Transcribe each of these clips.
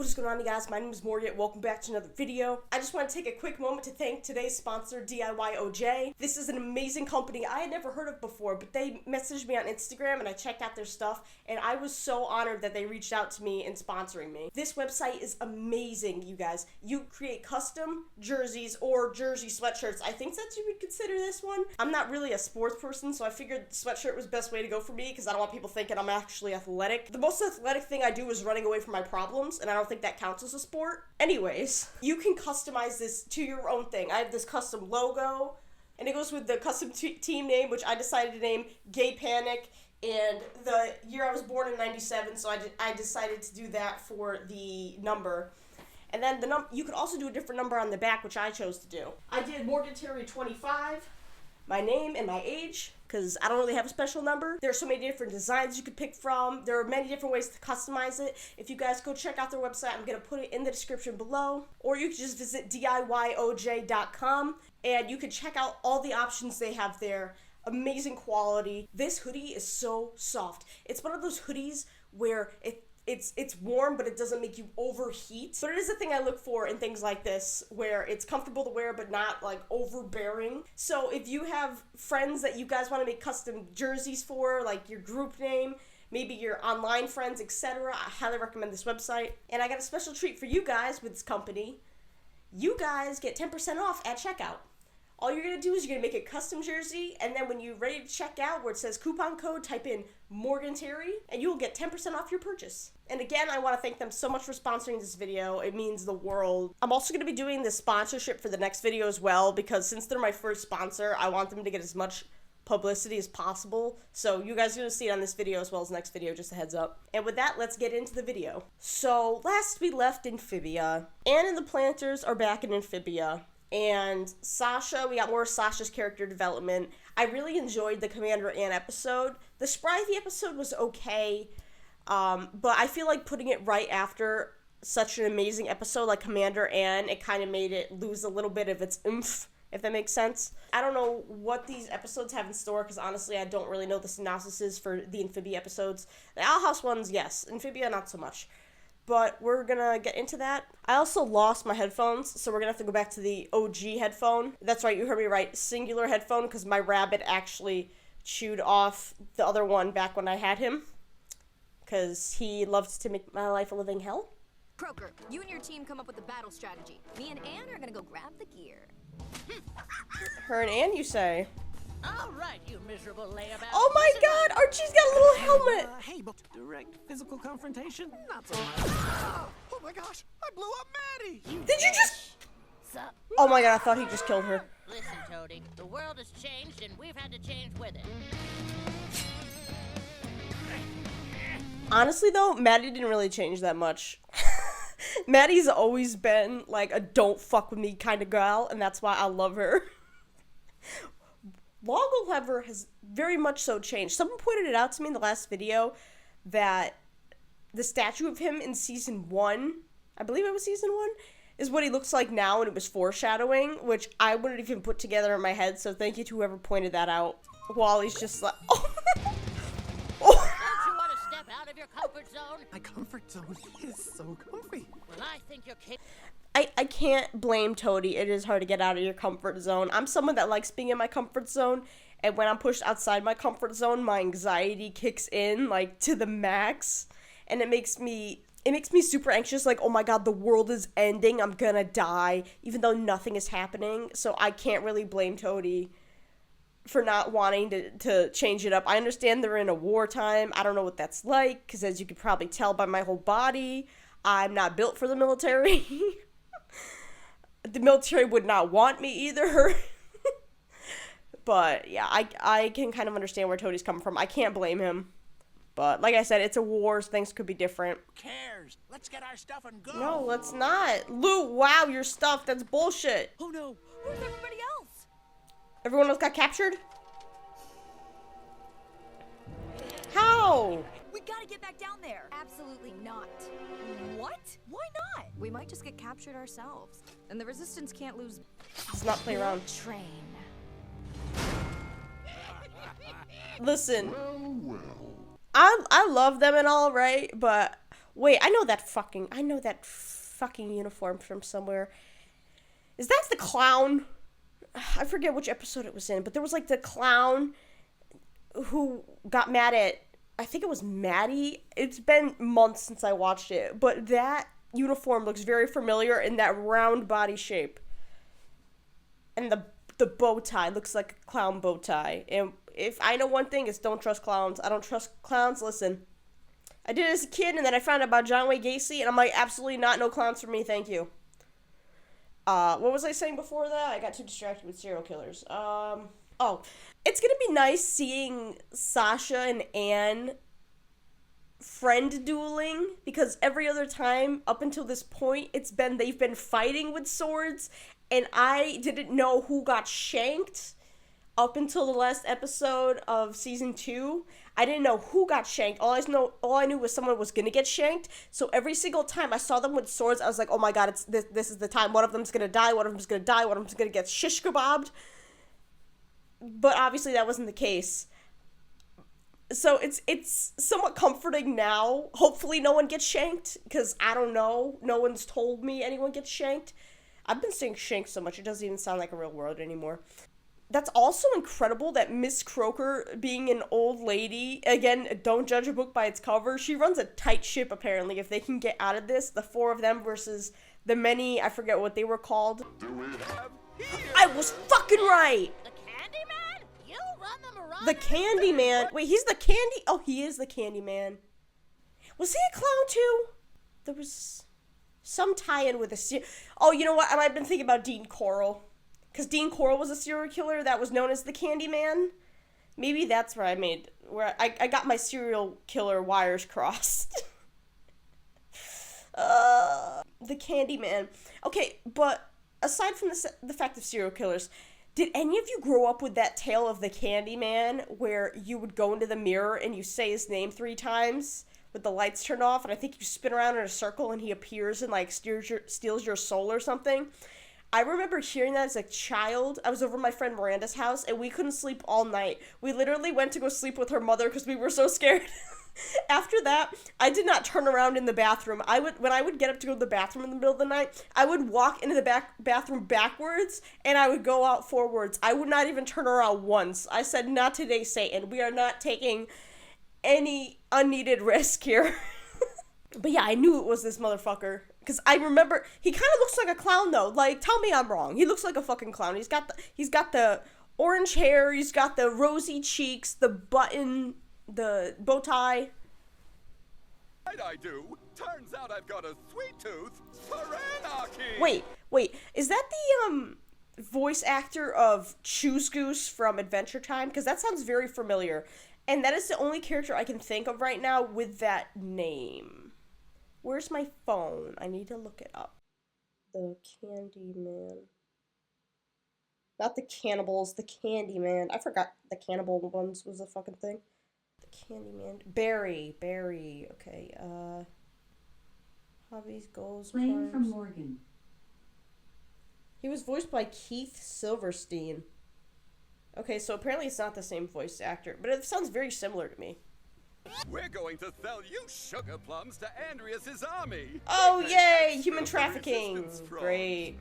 What is going on, you guys? My name is Morgan. Welcome back to another video. I just want to take a quick moment to thank today's sponsor, DIYOJ. This is an amazing company I had never heard of before, but they messaged me on Instagram and I checked out their stuff, and I was so honored that they reached out to me and sponsoring me. This website is amazing, you guys. You create custom jerseys or jersey sweatshirts. I think that you would consider this one. I'm not really a sports person, so I figured sweatshirt was the best way to go for me because I don't want people thinking I'm actually athletic. The most athletic thing I do is running away from my problems, and I don't think that counts as a sport. Anyways, you can customize this to your own thing. I have this custom logo, and it goes with the custom team name, which I decided to name Gay Panic, and the year I was born in 97, so I decided to do that for the number. And then you could also do a different number on the back, which I chose to do. I did Morgan Terry 25, my name and my age, because I don't really have a special number. There are so many different designs you could pick from. There are many different ways to customize it. If you guys go check out their website, I'm going to put it in the description below. Or you can just visit DIYOJ.com, and you can check out all the options they have there. Amazing quality. This hoodie is so soft. It's one of those hoodies where it's warm, but it doesn't make you overheat. But it is a thing I look for in things like this, where it's comfortable to wear, but not like overbearing. So if you have friends that you guys want to make custom jerseys for, like your group name, maybe your online friends, etc., I highly recommend this website. And I got a special treat for you guys with this company. You guys get 10% off at checkout. All you're going to do is you're going to make a custom jersey, and then when you're ready to check out where it says coupon code, type in Morgan Terry, and you will get 10% off your purchase. And again, I want to thank them so much for sponsoring this video. It means the world. I'm also going to be doing this sponsorship for the next video as well, because since they're my first sponsor, I want them to get as much publicity as possible. So you guys are going to see it on this video as well as the next video, just a heads up. And with that, let's get into the video. So last we left Amphibia. Anne and the Planters are back in Amphibia. And Sasha, we got more Sasha's character development. I really enjoyed the Commander Anne episode. The Sprythy episode was okay, but I feel like putting it right after such an amazing episode like Commander Anne, it kind of made it lose a little bit of its oomph, if that makes sense. I don't know what these episodes have in store, because honestly, I don't really know the synopsises for the Amphibia episodes. The Owl House ones, yes. Amphibia, not so much. But we're gonna get into that. I also lost my headphones, so we're gonna have to go back to the OG headphone. That's right, you heard me right, singular headphone, because my rabbit actually chewed off the other one back when I had him, because he loved to make my life a living hell. Croker, you and your team come up with the battle strategy. Me and Anne are gonna go grab the gear. Her and Anne, you say? All right, you miserable layabout. Oh my god, Archie's got a little helmet! Hey, but direct physical confrontation? Not so much. Oh my gosh, I blew up Maddie! Did you just... Sup? Oh my god, I thought he just killed her. Listen, Toady, the world has changed and we've had to change with it. Honestly though, Maddie didn't really change that much. Maddie's always been like a don't fuck with me kind of girl, and that's why I love her. Woggle, however, has very much so changed. Someone pointed it out to me in the last video that the statue of him in season 1, I believe it was season 1, is what he looks like now, and it was foreshadowing, which I wouldn't even put together in my head, so thank you to whoever pointed that out. Wally's just like, oh. Don't you want to step out of your comfort zone? My comfort zone is so comfy. Well, I think you're capable. I can't blame Toady. It is hard to get out of your comfort zone. I'm someone that likes being in my comfort zone, and when I'm pushed outside my comfort zone, my anxiety kicks in, like, to the max, and it makes me super anxious, like, oh my god, the world is ending, I'm gonna die, even though nothing is happening, so I can't really blame Toady for not wanting to change it up. I understand they're in a wartime. I don't know what that's like, because as you could probably tell by my whole body, I'm not built for the military. The military would not want me either. But yeah, I can kind of understand where Toadie's coming from. I can't blame him. But like I said, it's a war, so things could be different. Who cares? Let's get our stuff and go. No, let's not. Loot, wow, your stuff, that's bullshit. Oh no. Where's everybody else? Everyone else got captured? How? We gotta get back down there. Absolutely not. What? Why not? We might just get captured ourselves. And the Resistance can't lose. Let's not play around. Train. Listen, I love them and all, right? But Wait, I know that fucking uniform from somewhere. Is that the clown? I forget which episode it was in, but there was like the clown who got mad at, I think it was Maddie. It's been months since I watched it, but that uniform looks very familiar in that round body shape. And the bow tie looks like a clown bow tie. And if I know one thing, it's don't trust clowns. I don't trust clowns. Listen, I did it as a kid, and then I found out about John Wayne Gacy, and I'm like, absolutely not, no clowns for me, thank you. What was I saying before that? I got too distracted with serial killers. Oh, it's gonna be nice seeing Sasha and Anne friend dueling, because every other time up until this point, they've been fighting with swords, and I didn't know who got shanked up until the last episode of season 2. I didn't know who got shanked. All I knew was someone was gonna get shanked. So every single time I saw them with swords, I was like, oh my god, this is the time. One of them's gonna die, one of them's gonna die, one of them's gonna get shish kebabbed. But obviously that wasn't the case. So it's somewhat comforting now. Hopefully no one gets shanked, because I don't know. No one's told me anyone gets shanked. I've been saying shanked so much, it doesn't even sound like a real word anymore. That's also incredible that Miss Croker, being an old lady, again, don't judge a book by its cover, she runs a tight ship, apparently, if they can get out of this, the 4 of them versus the many, I forget what they were called. I was fucking right! The Candyman? You run them around. The Candyman. Wait, he's the Candy... Oh, he is the Candyman. Was he a clown, too? There was some tie-in with a... Oh, you know what? I've been thinking about Dean Coral. Because Dean Coral was a serial killer that was known as the Candyman. Maybe that's where I got my serial killer wires crossed. The Candyman. Okay, but aside from the fact of serial killers, did any of you grow up with that tale of the Candyman where you would go into the mirror and you say his name 3 times with the lights turned off, and I think you spin around in a circle and he appears and like steals your soul or something? I remember hearing that as a child. I was over at my friend Miranda's house, and we couldn't sleep all night. We literally went to go sleep with her mother because we were so scared. After that, I did not turn around in the bathroom. When I would get up to go to the bathroom in the middle of the night, I would walk into the bathroom backwards, and I would go out forwards. I would not even turn around once. I said, not today, Satan. We are not taking any unneeded risk here. But yeah, I knew it was this motherfucker. Because I remember, he kind of looks like a clown, though. Like, tell me I'm wrong. He looks like a fucking clown. He's got the orange hair, he's got the rosy cheeks, the button, the bow tie. I do. Turns out I've got a sweet tooth for anarchy. Wait, is that the, voice actor of Choose Goose from Adventure Time? Because that sounds very familiar. And that is the only character I can think of right now with that name. Where's my phone? I need to look it up. The Candyman. Not the cannibals, the Candyman. I forgot the cannibal ones was a fucking thing. The Candyman. Barry. Okay, hobbies, goals, Playing crimes. from Morgan. He was voiced by Keith Silverstein. Okay, so apparently it's not the same voice actor, but it sounds very similar to me. We're going to sell you sugar plums to Andreas's army. Oh, They yay! have Human super trafficking. resistance from- Great.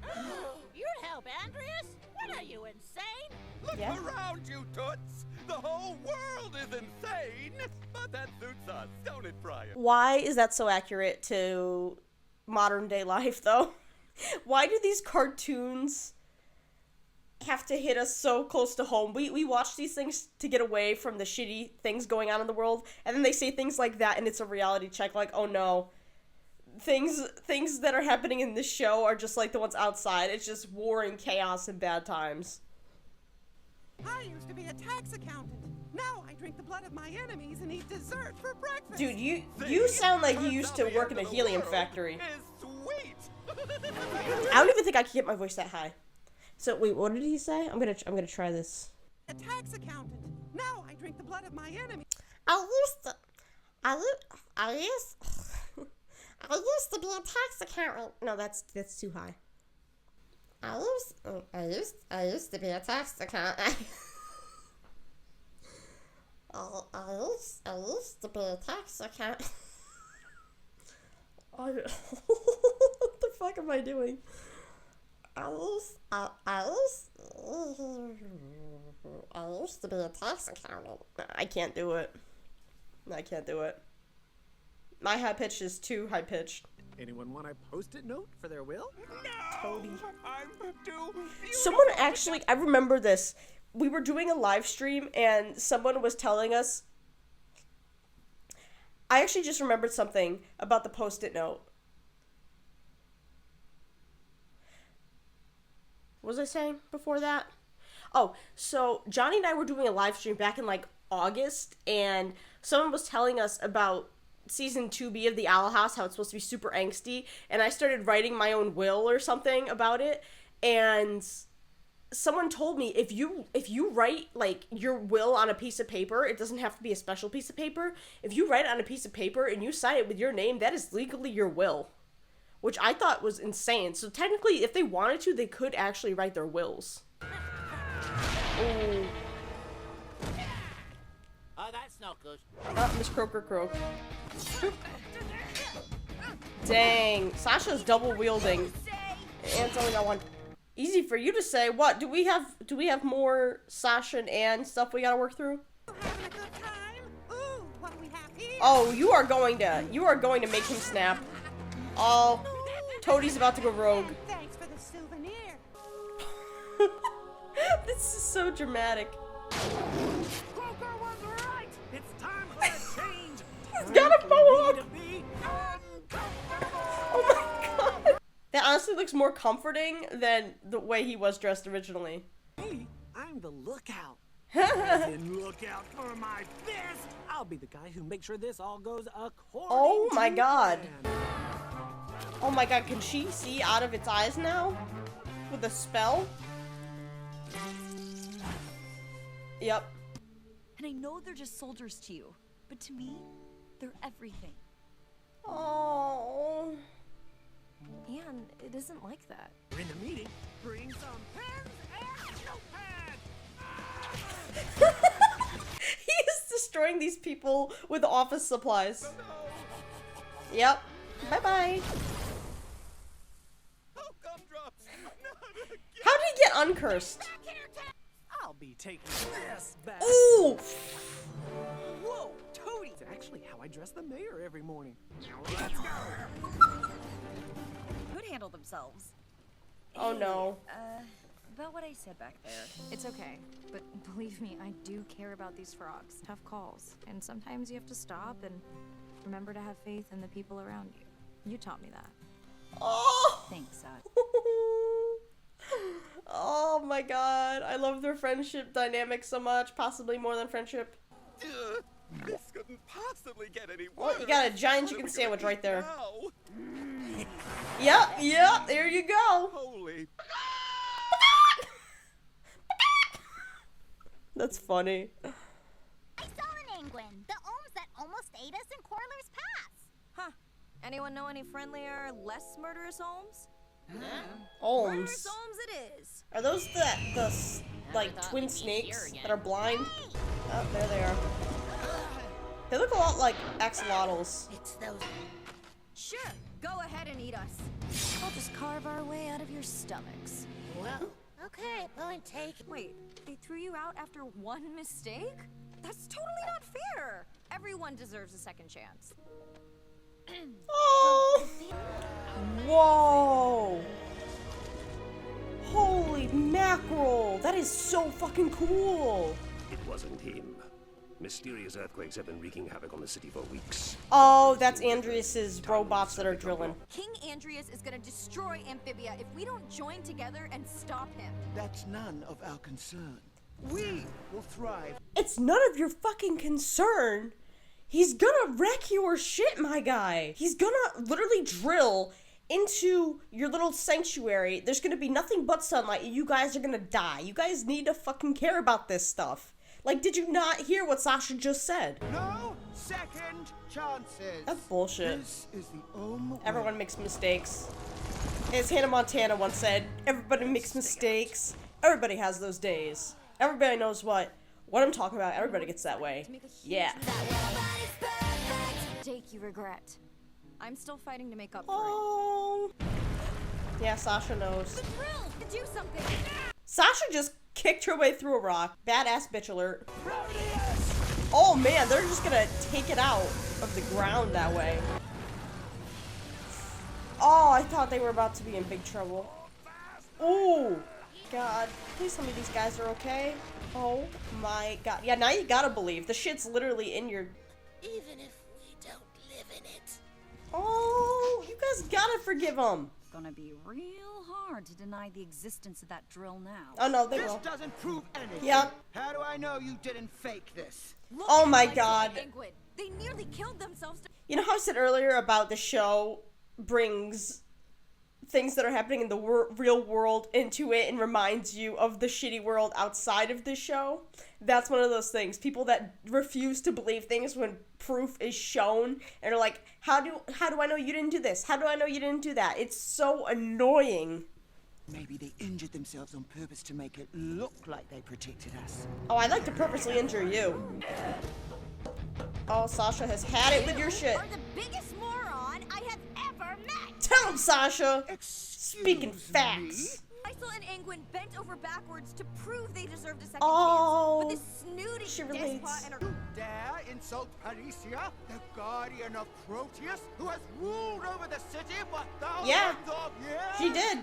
You'd help Andreas? What are you, insane? Look Yeah. around you, Toots. The whole world is insane. But that suits us, don't it, Brian? Why is that so accurate to modern day life, though? Why do these cartoons have to hit us so close to home? We watch these things to get away from the shitty things going on in the world, and then they say things like that, and it's a reality check, like, oh no. Things that are happening in this show are just like the ones outside. It's just war and chaos and bad times. I used to be a tax accountant. Now I drink the blood of my enemies and eat dessert for breakfast. Dude, you See? sound like you Turns used out to the work in end a of the helium world factory. Is sweet. I don't even think I could get my voice that high. So wait, what did he say? I'm gonna try this. A tax accountant. Now I drink the blood of my enemies. I used to be a tax accountant. No, that's too high. I used to be a tax accountant. I used to be a tax accountant. what the fuck am I doing? I used to be a tax accountant. I can't do it. I can't do it. My high pitch is too high pitched. Anyone want a post-it note for their will? Toady. I'm too Someone actually, I remember this. We were doing a live stream and someone was telling us. I actually just remembered something about the post-it note. What was I saying before that? Oh, so Johnny and I were doing a live stream back in like August, and someone was telling us about season 2B of the Owl House, how it's supposed to be super angsty, and I started writing my own will or something about it, and someone told me if you write like your will on a piece of paper, it doesn't have to be a special piece of paper. If you write it on a piece of paper and you sign it with your name, that is legally your will. Which I thought was insane. So technically, if they wanted to, they could actually write their wills. Ooh. Oh, that's not good. Miss Croaker Croak. Dang. Sasha's double wielding. And it's only got one. Easy for you to say. What? Do we have more Sasha and Anne stuff we gotta work through? Having a good time? Ooh, what do we have here? Oh, you are going to make him snap. Oh, Toadie's about to go rogue. Thanks for the souvenir. This is so dramatic. Croker was right! It's time for a change! He's gotta Time go for up! me to be Oh my god. That honestly looks more comforting than the way he was dressed originally. me. I'm the lookout. As in, look out for my fist! I'll be the guy who makes sure this all goes according Oh my to god. plan. Oh my god, can she see out of its eyes now? With a spell? Yep. And I know they're just soldiers to you, but to me, they're everything. Oh. And it isn't like that. We're in the meeting. Bring some pens and notepads. He is destroying these people with office supplies. Yep. Bye-bye. Oh, gumdrops! Not again! How did he get uncursed? I'll be taking this back. Ooh! Whoa, Toady! It's actually how I dress the mayor every morning. Let's go. Could handle themselves. Oh no. About what I said back there. It's okay, but believe me, I do care about these frogs. Tough calls, and sometimes you have to stop and remember to have faith in the people around you. You taught me that. Oh! Thanks, Sad. Oh my god. I love their friendship dynamic so much. Possibly more than friendship. Ugh, this couldn't possibly get any Oh, worse. you got a giant What are chicken we gonna sandwich right eat there. now? Yep, there you go. Holy. That's funny. I saw in England the ohms that almost ate us in Corler's Pass. Huh. Anyone know any friendlier, less murderous ohms? Ohms. Murderous ohms it is. Are those the like thought twin we'd be snakes here again. that are blind? Oh, there they are. They look a lot like axolotls. It's those. Sure, go ahead and eat us. I'll just carve our way out of your stomachs. Well, okay, point taken. Wait, they threw you out after one mistake? That's totally not fair. Everyone deserves a second chance. Oh! Whoa! Holy mackerel! That is so fucking cool! It wasn't him. Mysterious earthquakes have been wreaking havoc on the city for weeks. Oh, that's Andreas's robots that are drilling. King Andreas is gonna destroy Amphibia if we don't join together and stop him. That's none of our concern. We will thrive. It's none of your fucking concern. He's gonna wreck your shit, my guy. He's gonna literally drill into your little sanctuary. There's gonna be nothing but sunlight, and you guys are gonna die. You guys need to fucking care about this stuff. Like, did you not hear what Sasha just said? No second chances. That's bullshit. This is the ohm. Everyone makes mistakes. As Hannah Montana once said, everybody makes mistakes. Everybody has those days. Everybody knows what I'm talking about. Everybody gets that way. Yeah. Mistake you regret. I'm still fighting to make up Oh. Yeah, Sasha knows. for it. The drill! Do something! Sasha just kicked her way through a rock. Badass bitch alert. Oh man, they're just gonna take it out of the ground that way. Oh, I thought they were about to be in big trouble. Oh, God. Please tell me these guys are okay. Oh my God. Yeah, now you gotta believe. The shit's literally in your... Even if we don't live in it. Oh, you guys gotta forgive them. Gonna be real hard to deny the existence of that drill now. Oh no, they This will. doesn't prove anything. Yep. How do I know you didn't fake this? Look Oh at my Michael God. and Ingrid. They nearly killed themselves to You know how I said earlier about the show brings things that are happening in the real world into it and reminds you of the shitty world outside of the show? That's one of those things. People that refuse to believe things when proof is shown and are like, how do I know you didn't do this? How do I know you didn't do that? It's so annoying. Maybe they injured themselves on purpose to make it look like they protected us. Oh, I'd like to purposely injure you. Oh, Sasha has had it with your shit. Are the biggest moron I have ever met. Tell him, Sasha. Excuse Speaking me? facts. Faisal and Ingrid bent over backwards to prove they deserved a second Oh, chance. But this snooty she despot relates. and You dare insult Parisia, the guardian of Proteus, who has ruled over the city for thousands Yeah, of years? she did.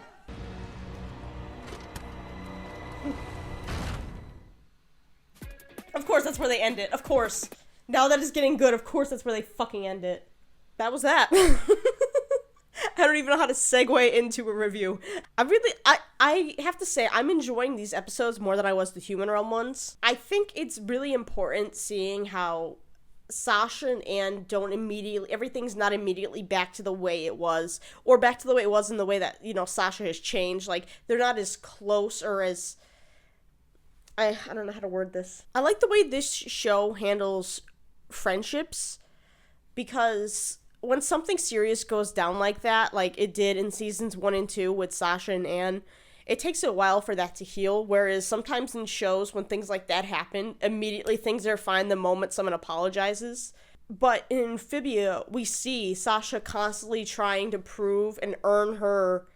Of course, that's where they end it. Of course. Now that it's getting good, of course that's where they fucking end it. That was that. I don't even know how to segue into a review. I have to say, I'm enjoying these episodes more than I was the Human Realm ones. I think it's really important seeing how Sasha and Anne don't immediately, everything's not immediately back to the way it was, or back to the way it was in the way that, you know, Sasha has changed. Like, they're not as close or as, I don't know how to word this. I like the way this show handles friendships, because when something serious goes down like that, like it did in seasons 1 and 2 with Sasha and Anne, it takes a while for that to heal, whereas sometimes in shows when things like that happen, immediately things are fine the moment someone apologizes. But in Amphibia, we see Sasha constantly trying to prove and earn her,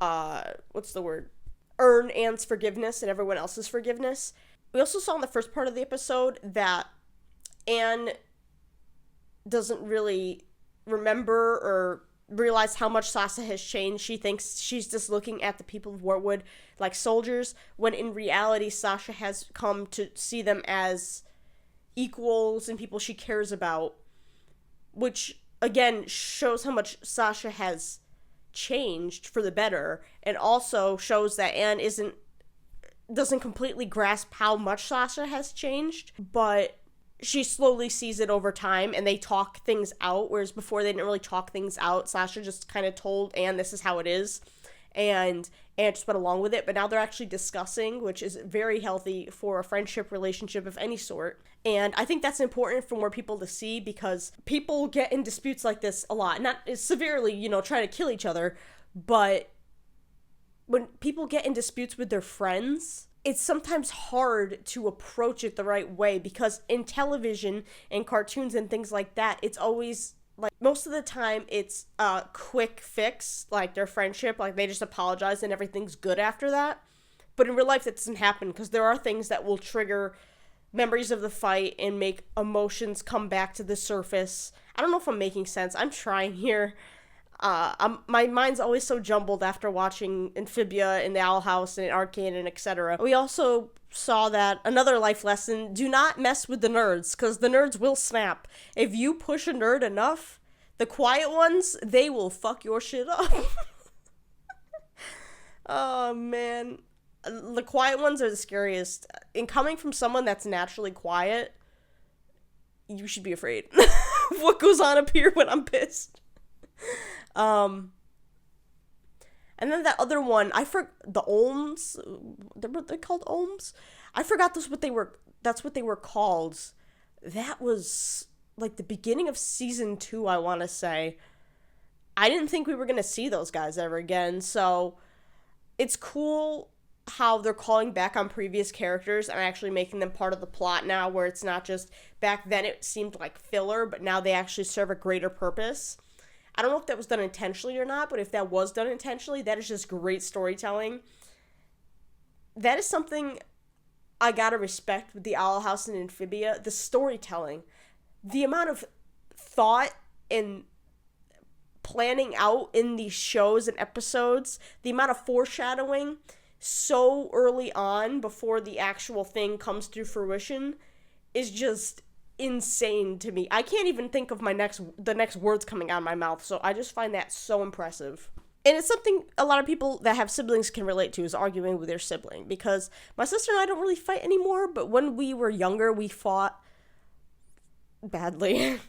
earn Anne's forgiveness and everyone else's forgiveness. We also saw in the first part of the episode that Anne doesn't really remember or realize how much Sasha has changed. She thinks she's just looking at the people of Wartwood like soldiers, when in reality Sasha has come to see them as equals and people she cares about, which again shows how much Sasha has changed for the better, and also shows that Anne doesn't completely grasp how much Sasha has changed, but she slowly sees it over time, and they talk things out, whereas before they didn't really talk things out. Sasha just kind of told Anne this is how it is, and Anne just went along with it, but now they're actually discussing, which is very healthy for a friendship relationship of any sort. And I think that's important for more people to see, because people get in disputes like this a lot. Not severely, you know, trying to kill each other, but when people get in disputes with their friends, it's sometimes hard to approach it the right way, because in television and cartoons and things like that, it's always like, most of the time it's a quick fix, like their friendship, like they just apologize and everything's good after that. But in real life that doesn't happen, because there are things that will trigger memories of the fight and make emotions come back to the surface. I don't know if I'm making sense. I'm trying here. My mind's always so jumbled after watching Amphibia and the Owl House and Arcane and etc. We also saw that another life lesson: do not mess with the nerds, because the nerds will snap. If you push a nerd enough, the quiet ones, they will fuck your shit up. Oh man, the quiet ones are the scariest. And coming from someone that's naturally quiet, you should be afraid. What goes on up here when I'm pissed? And then that other one, the Olms, they're called Olms? I forgot that's what they were called. That was like the beginning of season 2, I want to say. I didn't think we were going to see those guys ever again, so it's cool how they're calling back on previous characters and actually making them part of the plot now, where it's not just, back then it seemed like filler, but now they actually serve a greater purpose. I don't know if that was done intentionally or not, but if that was done intentionally, that is just great storytelling. That is something I gotta respect with the Owl House and Amphibia. The storytelling. The amount of thought and planning out in these shows and episodes. The amount of foreshadowing so early on before the actual thing comes to fruition is just insane to me. I can't even think of the next words coming out of my mouth, so I just find that so impressive. And it's something a lot of people that have siblings can relate to, is arguing with their sibling, because my sister and I don't really fight anymore, but when we were younger, we fought badly.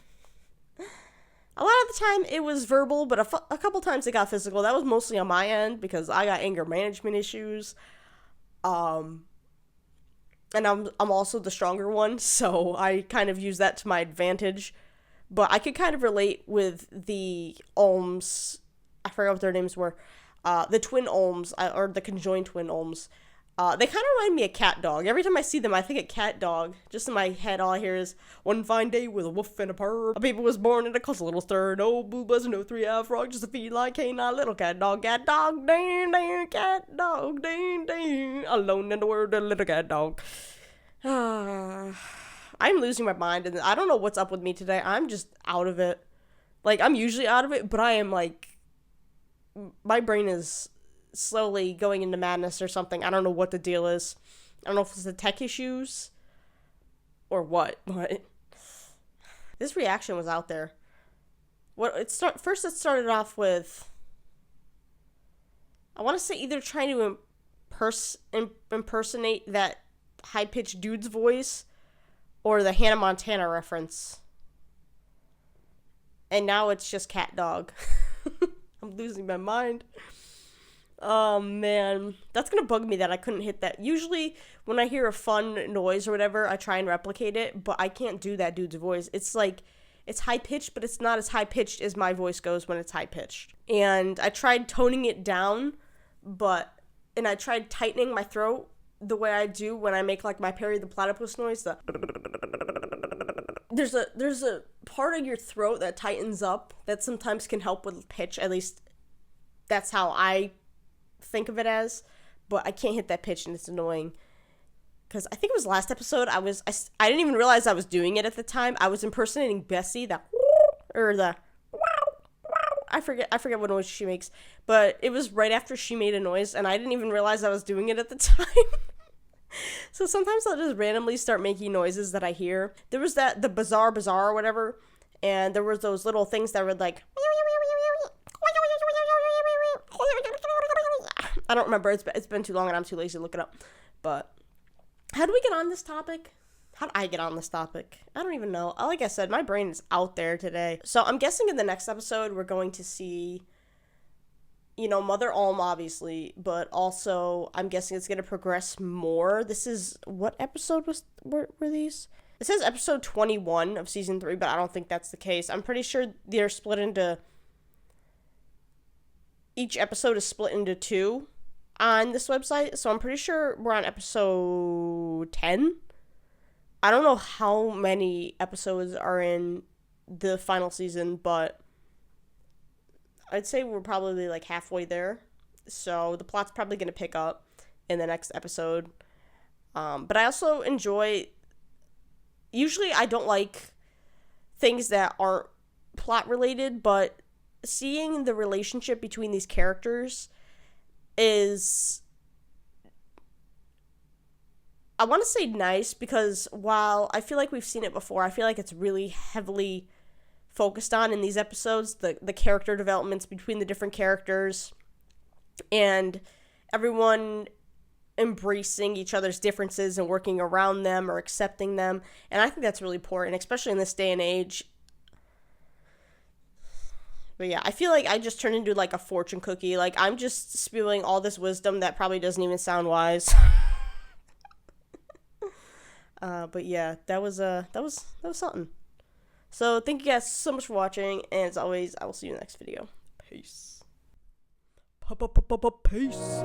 A lot of the time it was verbal, but a couple times it got physical. That was mostly on my end because I got anger management issues. And I'm also the stronger one, so I kind of use that to my advantage. But I could kind of relate with the Olms. I forgot what their names were. The twin Olms, or the conjoined twin Olms. They kind of remind me of Cat Dog. Every time I see them, I think of Cat Dog. Just in my head, all I hear is, one fine day with a wolf and a purr, a baby was born and it caused a little stir. No boo buzz, no three-eyed frog, just a feline canine, little cat dog, ding, ding, cat dog, ding, ding, alone in the world, a little cat dog. I'm losing my mind, and I don't know what's up with me today. I'm just out of it. Like, I'm usually out of it, but I am, like, my brain is slowly going into madness or something. I don't know what the deal is. I don't know if it's the tech issues or what, but this reaction was out there. First it started off with, I want to say either trying to impersonate that high-pitched dude's voice or the Hannah Montana reference. And now it's just Cat Dog. I'm losing my mind. Oh, man. That's gonna bug me that I couldn't hit that. Usually, when I hear a fun noise or whatever, I try and replicate it, but I can't do that dude's voice. It's like, it's high-pitched, but it's not as high-pitched as my voice goes when it's high-pitched. And I tried toning it down, and I tried tightening my throat the way I do when I make, like, my Perry the Platypus noise, There's a part of your throat that tightens up that sometimes can help with pitch. At least that's how I think of it as. But I can't hit that pitch, and it's annoying. Because I think it was last episode, I didn't even realize I was doing it at the time. I was impersonating Bessie, I forget what noise she makes. But it was right after she made a noise, and I didn't even realize I was doing it at the time. So sometimes I'll just randomly start making noises that I hear. There was the bazaar or whatever, and there was those little things that were like, I don't remember. It's been too long and I'm too lazy to look it up. But how do we get on this topic? How did I get on this topic? I don't even know. Like I said, my brain is out there today. So I'm guessing in the next episode we're going to see, Mother Olm, obviously, but also I'm guessing it's going to progress more. This is, what episode were these? It says episode 21 of season 3, but I don't think that's the case. I'm pretty sure they're split into, each episode is split into 2 on this website, so I'm pretty sure we're on episode 10. I don't know how many episodes are in the final season, but I'd say we're probably like halfway there. So the plot's probably going to pick up in the next episode. But I also enjoy, usually I don't like things that aren't plot related, but seeing the relationship between these characters is, I want to say nice, because while I feel like we've seen it before, I feel like it's really heavily focused on in these episodes, the character developments between the different characters and everyone embracing each other's differences and working around them or accepting them. And I think that's really important, especially in this day and age. But yeah, I feel like I just turned into like a fortune cookie. Like, I'm just spewing all this wisdom that probably doesn't even sound wise. But yeah, that was something. So thank you guys so much for watching, and as always, I will see you in the next video. Peace. Peace.